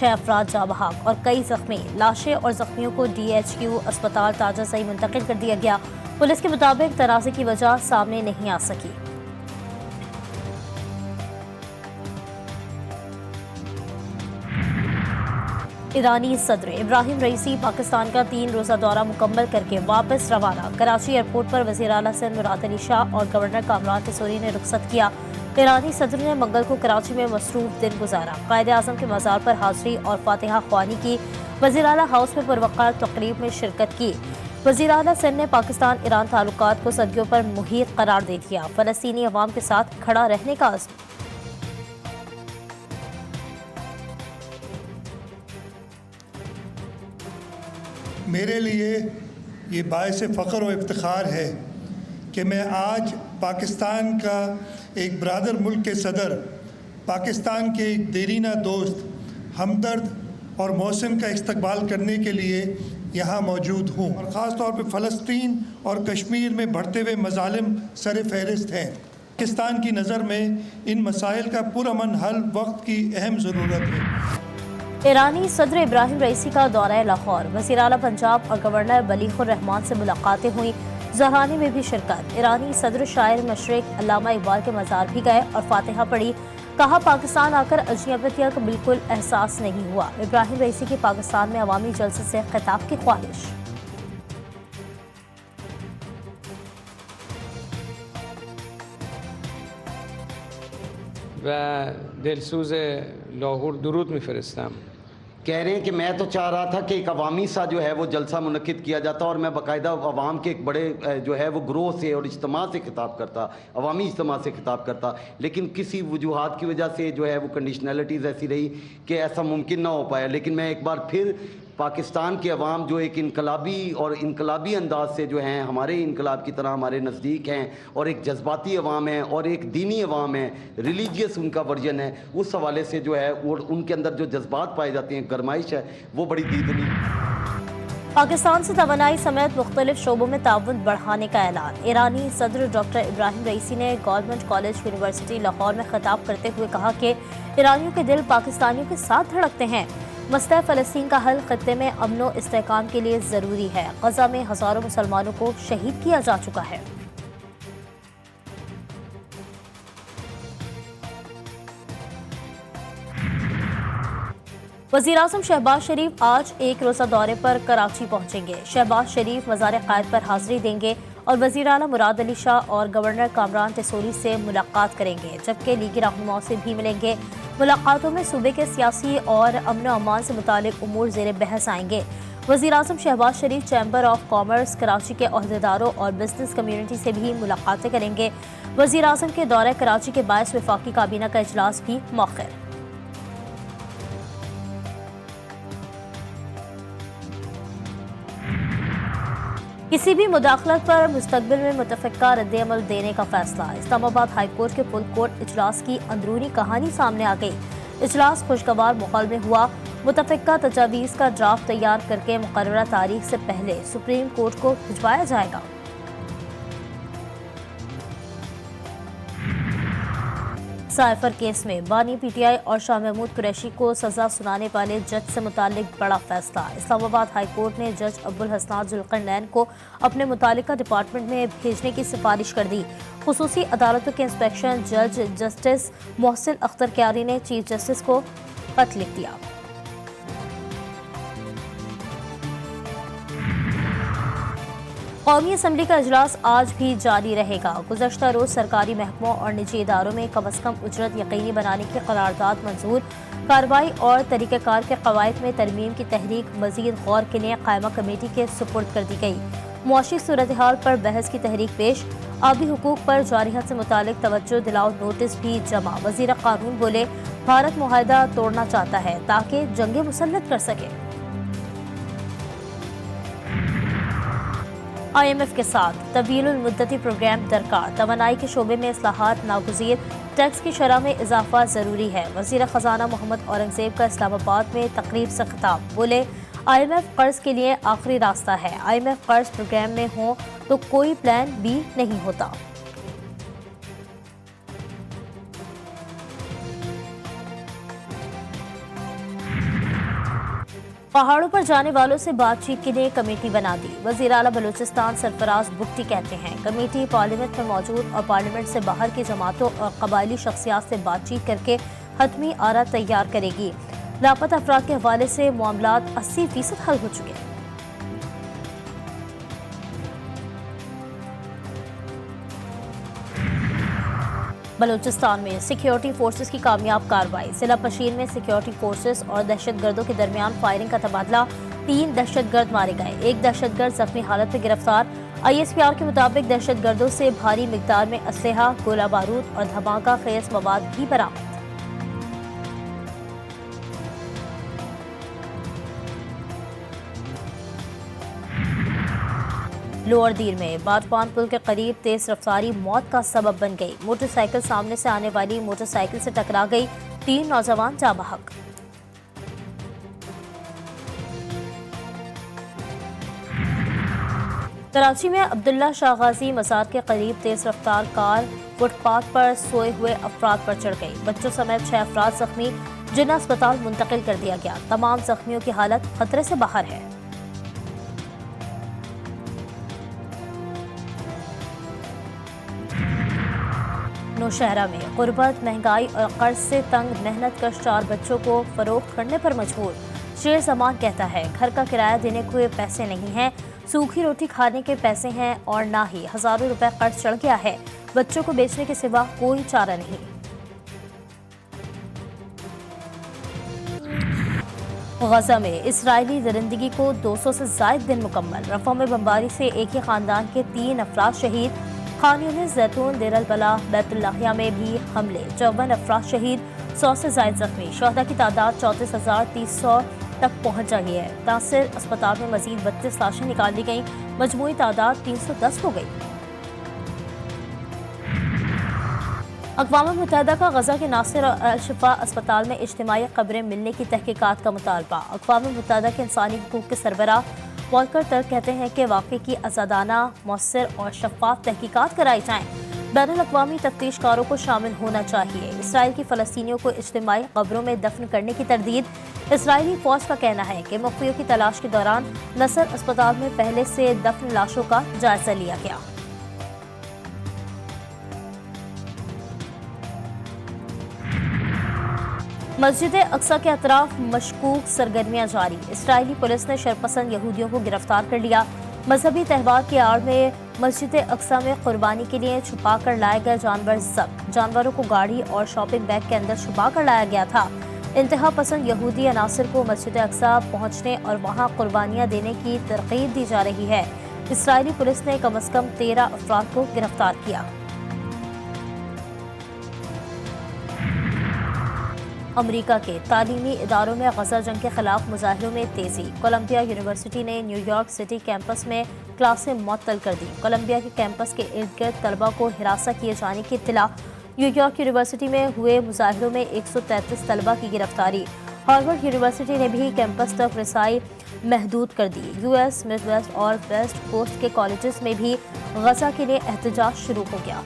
6 افراد جاں بحق اور کئی زخمی. لاشیں اور زخمیوں کو DHQ اسپتال تاجرسئی منتقل کر دیا گیا. پولیس کے مطابق تنازع کی وجہ سامنے نہیں آ سکی. ایرانی صدر ابراہیم رئیسی پاکستان کا 3 روزہ دورہ مکمل کر کے واپس روانہ. کراچی ایئرپورٹ پر وزیر اعلیٰ سندھ مراد علی شاہ اور گورنر کامران تیسوری نے رخصت کیا. ایرانی صدر نے منگل کو کراچی میں مصروف دن گزارا. قائد اعظم کے مزار پر حاضری اور فاتحہ خوانی کی. وزیر اعلیٰ ہاؤس میں پروقار تقریب میں شرکت کی. وزیر اعلیٰ سندھ نے پاکستان ایران تعلقات کو صدیوں پر محیط قرار دے دیا. فلسطینی عوام کے ساتھ کھڑا رہنے کا عزم. میرے لیے یہ باعث فخر و افتخار ہے کہ میں آج پاکستان کا ایک برادر ملک کے صدر، پاکستان کے ایک دیرینہ دوست، ہمدرد اور محسن کا استقبال کرنے کے لیے یہاں موجود ہوں، اور خاص طور پہ فلسطین اور کشمیر میں بڑھتے ہوئے مظالم سر فہرست ہیں. پاکستان کی نظر میں ان مسائل کا پرامن حل وقت کی اہم ضرورت ہے. ایرانی صدر ابراہیم رئیسی کا دورہ لاہور. وزیر اعلیٰ پنجاب اور گورنر بلیغ الرحمان سے ملاقاتیں ہوئیں. زہرانی میں بھی شرکت. ایرانی صدر شاعر مشرق علامہ اقبال کے مزار بھی گئے اور فاتحہ پڑھی. کہا پاکستان آ کر اجنبیت کا بالکل احساس نہیں ہوا. ابراہیم رئیسی کی پاکستان میں عوامی جلسے سے خطاب کی خواہش. و دلسوز لاہور درود میفرستم. کہہ رہے ہیں کہ میں تو چاہ رہا تھا کہ ایک عوامی سا جو ہے وہ جلسہ منعقد کیا جاتا اور میں باقاعدہ عوام کے ایک بڑے جو ہے وہ گروہ سے اور اجتماع سے خطاب کرتا، عوامی اجتماع سے خطاب کرتا، لیکن کسی وجوہات کی وجہ سے جو ہے وہ کنڈیشنلٹیز ایسی رہی کہ ایسا ممکن نہ ہو پایا. لیکن میں ایک بار پھر پاکستان کے عوام جو ایک انقلابی انداز سے جو ہیں ہمارے انقلاب کی طرح ہمارے نزدیک ہیں اور ایک جذباتی عوام ہیں اور ایک دینی عوام ہے، ریلیجیس ان کا ورژن ہے، اس حوالے سے جو ہے اور ان کے اندر جو جذبات پائے جاتے ہیں، گرمائش ہے، وہ بڑی دیدنی. پاکستان سے توانائی سمیت مختلف شعبوں میں تعاون بڑھانے کا اعلان. ایرانی صدر ڈاکٹر ابراہیم رئیسی نے گورنمنٹ کالج یونیورسٹی لاہور میں خطاب کرتے ہوئے کہا کہ ایرانیوں کے دل پاکستانیوں کے ساتھ دھڑکتے ہیں. مسئلہ فلسطین کا حل خطے میں امن و استحکام کے لیے ضروری ہے. غزہ میں ہزاروں مسلمانوں کو شہید کیا جا چکا ہے. وزیر اعظم شہباز شریف آج 1 روزہ دورے پر کراچی پہنچیں گے. شہباز شریف مزار قائد پر حاضری دیں گے اور وزیر اعلیٰ مراد علی شاہ اور گورنر کامران تیسوری سے ملاقات کریں گے، جبکہ لیگی رہنماؤں سے بھی ملیں گے. ملاقاتوں میں صوبے کے سیاسی اور امن و امان سے متعلق امور زیر بحث آئیں گے. وزیر اعظم شہباز شریف چیمبر آف کامرس کراچی کے عہدیداروں اور بزنس کمیونٹی سے بھی ملاقاتیں کریں گے. وزیر اعظم کے دورہ کراچی کے باعث وفاقی کابینہ کا اجلاس بھی مؤخر. کسی بھی مداخلت پر مستقبل میں متفقہ رد عمل دینے کا فیصلہ. اسلام آباد ہائی کورٹ کے فل کورٹ اجلاس کی اندرونی کہانی سامنے آ گئی. اجلاس خوشگوار ماحول میں ہوا. متفقہ تجاویز کا ڈرافٹ تیار کر کے مقررہ تاریخ سے پہلے سپریم کورٹ کو بھجوایا جائے گا. سائفر کیس میں بانی PTI اور شاہ محمود قریشی کو سزا سنانے والے جج سے متعلق بڑا فیصلہ. اسلام آباد ہائی کورٹ نے جج ابوالحسنات ذوالقرنین کو اپنے متعلقہ ڈپارٹمنٹ میں بھیجنے کی سفارش کر دی. خصوصی عدالتوں کے انسپیکشن جج جسٹس محسن اختر کیاری نے چیف جسٹس کو خط لکھ دیا. قومی اسمبلی کا اجلاس آج بھی جاری رہے گا. گزشتہ روز سرکاری محکموں اور نجی اداروں میں کم از کم اجرت یقینی بنانے کی قرارداد منظور. کارروائی اور طریقہ کار کے قواعد میں ترمیم کی تحریک مزید غور کے لیے قائمہ کمیٹی کے سپرد کر دی گئی. معاشی صورتحال پر بحث کی تحریک پیش. آبی حقوق پر جارحیت سے متعلق توجہ دلاؤ نوٹس بھی جمع. وزیر قانون بولے بھارت معاہدہ توڑنا چاہتا ہے تاکہ جنگیں مسلط کر سکے. IMF کے ساتھ طویل المدتی پروگرام درکار. توانائی کے شعبے میں اصلاحات ناگزیر. ٹیکس کی شرح میں اضافہ ضروری ہے. وزیر خزانہ محمد اورنگزیب کا اسلام آباد میں تقریب سے خطاب. بولے IMF قرض کے لیے آخری راستہ ہے. IMF قرض پروگرام میں ہوں تو کوئی پلان B نہیں ہوتا. پہاڑوں پر جانے والوں سے بات چیت کے لیے کمیٹی بنا دی. وزیر اعلیٰ بلوچستان سرفراز بگٹی کہتے ہیں کمیٹی پارلیمنٹ میں موجود اور پارلیمنٹ سے باہر کی جماعتوں اور قبائلی شخصیات سے بات چیت کر کے حتمی آرا تیار کرے گی. لاپتہ افراد کے حوالے سے معاملات 80% حل ہو چکے ہیں. بلوچستان میں سیکیورٹی فورسز کی کامیاب کارروائی. ضلع پشین میں سیکیورٹی فورسز اور دہشت گردوں کے درمیان فائرنگ کا تبادلہ. 3 دہشت گرد مارے گئے. 1 دہشت گرد زخمی حالت میں گرفتار. ISPR کے مطابق دہشت گردوں سے بھاری مقدار میں اسلحہ، گولہ بارود اور دھماکہ خیز مواد بھی برآمد. لوور دیر میں باجپان پل کے قریب تیز رفتاری موت کا سبب بن گئی. موٹر سائیکل سامنے سے آنے والی موٹر سائیکل سے ٹکرا گئی. 3 نوجوان جاں بحق. کراچی میں عبداللہ شاہ غازی مزار کے قریب تیز رفتار کار فٹ پاتھ پر سوئے ہوئے افراد پر چڑھ گئی. بچوں سمیت 6 افراد زخمی، جنہیں اسپتال منتقل کر دیا گیا. تمام زخمیوں کی حالت خطرے سے باہر ہے. نوشہرہ میں غربت، مہنگائی اور قرض سے تنگ محنت کش 4 بچوں کو فروخت کرنے پر مجبور. شیر زمان کہتا ہے گھر کا کرایہ دینے کو پیسے نہیں ہیں، سوکھی روٹی کھانے کے پیسے ہیں اور نہ ہی ہزاروں روپے قرض چڑھ گیا ہے. بچوں کو بیچنے کے سوا کوئی چارہ نہیں. غزہ میں اسرائیلی درندگی کو 200 سے زائد دن مکمل. رفح میں بمباری سے ایک ہی خاندان کے 3 افراد شہید. خان یونس، زیتون، دیر البلح، بیت اللحیہ میں بھی حملے. 54 افراد شہید، 100 سے زائد زخمی. شہداء کی تعداد 34,300 تک پہنچ رہی ہے. ناصر اسپتال میں مزید 32 لاشیں نکال لی گئیں. مجموعی تعداد 310 ہو گئی. اقوام متحدہ کا غزہ کے ناصر اور الشفا اسپتال میں اجتماعی قبریں ملنے کی تحقیقات کا مطالبہ. اقوام متحدہ کے انسانی حقوق کے سربراہ والکر ترک کہتے ہیں کہ واقعے کی آزادانہ، مؤثر اور شفاف تحقیقات کرائی جائیں. بین الاقوامی تفتیش کاروں کو شامل ہونا چاہیے. اسرائیل کی فلسطینیوں کو اجتماعی قبروں میں دفن کرنے کی تردید. اسرائیلی فوج کا کہنا ہے کہ مخفیوں کی تلاش کے دوران نصر اسپتال میں پہلے سے دفن لاشوں کا جائزہ لیا گیا. مسجد اقصی کے اطراف مشکوک سرگرمیاں جاری. اسرائیلی پولیس نے شرپسند یہودیوں کو گرفتار کر لیا. مذہبی تہوار کی آڑ میں مسجد اقصی میں قربانی کے لیے چھپا کر لائے گئے جانور ضبط. جانوروں کو گاڑی اور شاپنگ بیگ کے اندر چھپا کر لایا گیا تھا. انتہا پسند یہودی عناصر کو مسجد اقصی پہنچنے اور وہاں قربانیاں دینے کی ترغیب دی جا رہی ہے. اسرائیلی پولیس نے کم از کم 13 افراد کو گرفتار کیا. امریکہ کے تعلیمی اداروں میں غزہ جنگ کے خلاف مظاہروں میں تیزی. کولمبیا یونیورسٹی نے نیو یارک سٹی کیمپس میں کلاسیں معطل کر دی. کولمبیا کے کیمپس کے ارد گرد طلبہ کو ہراساں کیے جانے کی اطلاع. نیو یارک یونیورسٹی میں ہوئے مظاہروں میں 133 طلبہ کی گرفتاری. ہارورڈ یونیورسٹی نے بھی کیمپس تک رسائی محدود کر دی. US مڈ ویسٹ اور ویسٹ کوسٹ کے کالجز میں بھی غزہ کے لیے احتجاج شروع ہو گیا.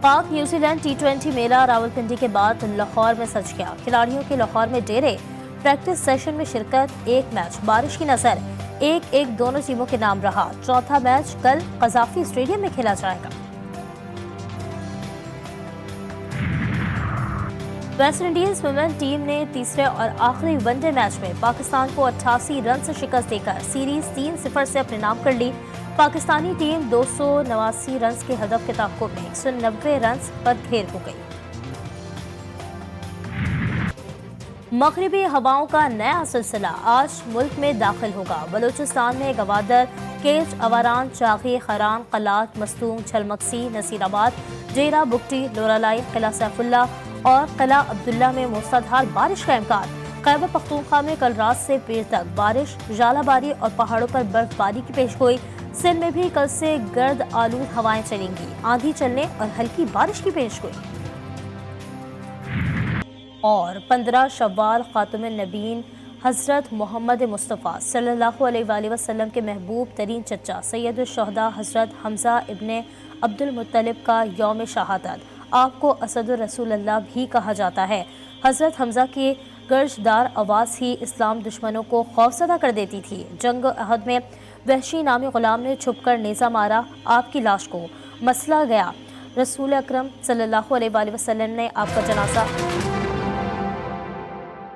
پاک نیوزی لینڈ T20 میلہ راولپنڈی کے بعد لاہور میں سج گیا. کھلاڑیوں کے لاہور میں ڈیرے. پریکٹس سیشن میں شرکت. 1 میچ بارش کی نظر 1-1 دونوں ٹیموں کے نام رہا. چوتھا میچ کل قذافی اسٹیڈیم میں کھیلا جائے گا. ویسٹ انڈیز ویمن ٹیم نے تیسرے اور آخری ون ڈے میچ میں پاکستان کو 88 رن سے شکست دے کر سیریز 3-0 سے اپنے نام کر لی. پاکستانی ٹیم 289 رنز کے ہدف کے تعاقب میں 190 رنز پر گھیر ہو گئی. مغربی ہواؤں کا نیا سلسلہ آج ملک میں داخل ہوگا. بلوچستان میں گوادر، کیچ، اواران، چاغی، خران، قلات، مستونگ، جھلمکسی، نصیر آباد، جیرہ، بگٹی، لورالائی، قلعہ سیف اللہ اور قلعہ عبداللہ میں موسلادھار بارش کا امکان. خیبر پختونخوا میں کل رات سے پیر تک بارش، ژالہ باری اور پہاڑوں پر برف باری کی پیشگوئی. سندھ میں بھی کل سے گرد آلود ہوائیں چلیں گی. آندھی چلنے اور ہلکی بارش کی پیشگوئی. اور 15 شوال خاتم النبیین حضرت محمد مصطفیٰ صلی اللہ علیہ وآلہ وسلم کے محبوب ترین چچا سید الشہداء حضرت حمزہ ابن عبد المطلب کا یوم شہادت۔ آپ کو اسد الرسول اللہ بھی کہا جاتا ہے۔ حضرت حمزہ کی گرجدار آواز ہی اسلام دشمنوں کو خوفزدہ کر دیتی تھی۔ جنگ احد میں وحشی نامی غلام نے چھپ کر نیزہ مارا، آپ کی لاش کو مسلا گیا۔ رسول اکرم صلی اللہ علیہ وآلہ وسلم نے آپ کا جنازہ